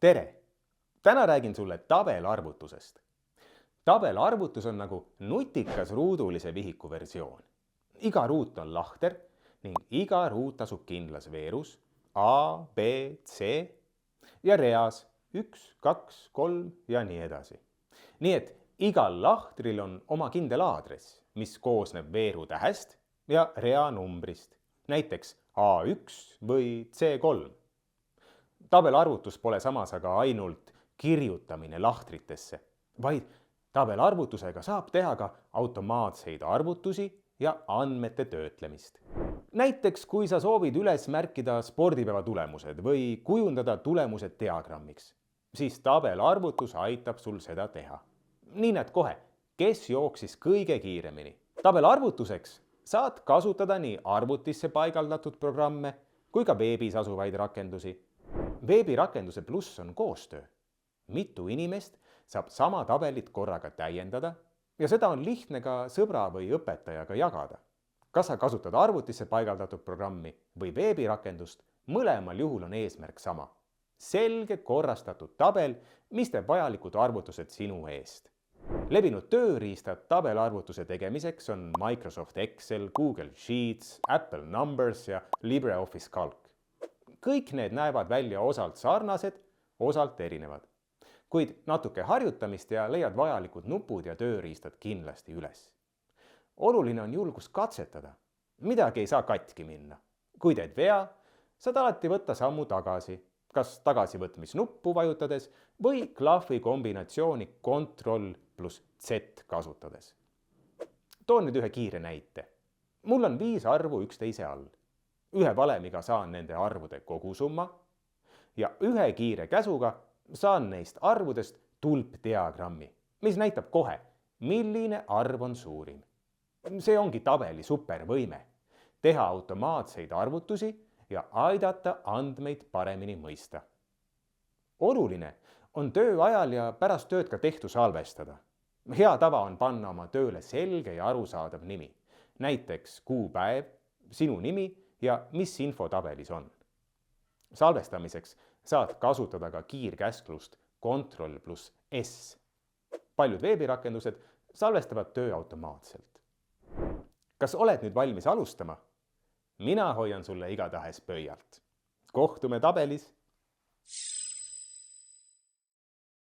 Tere! Täna räägin sulle tabelarvutusest. Tabelarvutus on nagu nutikas ruudulise vihiku versioon. Iga ruut on lahter ning iga ruut asub kindlas veerus A, B, C ja reas 1, 2, 3 ja nii edasi. Nii et igal lahtril on oma kindel aadress, mis koosneb veeru tähest ja rea numbrist, näiteks A1 või C3. Tabelarvutus pole samas aga ainult kirjutamine lahtritesse, vaid tabelarvutusega saab teha ka automaatseid arvutusi ja andmete töötlemist. Näiteks kui sa soovid üles märkida spordipäeva tulemused või kujundada tulemused diagrammiks, siis tabelarvutus aitab sul seda teha. Nii näed kohe, kes jooksis kõige kiiremini. Tabelarvutuseks saad kasutada nii arvutisse paigaldatud programme kui ka veebis asuvaid rakendusi. Veebirakenduse pluss on koostöö. Mitu inimest saab sama tabelit korraga täiendada ja seda on lihtne ka sõbra või õpetajaga jagada. Kas sa kasutad arvutisse paigaldatud programmi või veebirakendust, mõlemal juhul on eesmärk sama. Selge korrastatud tabel, mis teeb vajalikud arvutused sinu eest. Levinud tööriistad tabelarvutuse tegemiseks on Microsoft Excel, Google Sheets, Apple Numbers ja LibreOffice Calc. Kõik need näevad välja osalt sarnased, osalt erinevad. Kuid natuke harjutamist ja leiad vajalikud nupud ja tööriistad kindlasti üles. Oluline on julgus katsetada. Midagi ei saa katki minna. Kui teed vea, saad alati võtta sammu tagasi, kas tagasivõtmisnuppu vajutades või klahvi kombinatsiooni Ctrl+Z kasutades. Toon nüüd ühe kiire näite. Mul on 5 arvu üksteise all. Ühe valemiga saan nende arvude kogusumma ja ühe kiire käsuga saan neist arvudest tulpdiagrammi, mis näitab kohe, milline arv on suurim. See ongi tabeli supervõime, teha automaatseid arvutusi ja aidata andmeid paremini mõista. Oluline on töö ajal ja pärast tööd ka tehtu salvestada. Hea tava on panna oma tööle selge ja arusaadav nimi, näiteks kuupäev, sinu nimi ja mis info tabelis on. Salvestamiseks saad kasutada ka kiirkäsklust Ctrl+S. Paljud veebirakendused salvestavad töö automaatselt. Kas oled nüüd valmis alustama? Mina hoian sulle igatahes pöialt. Kohtume tabelis!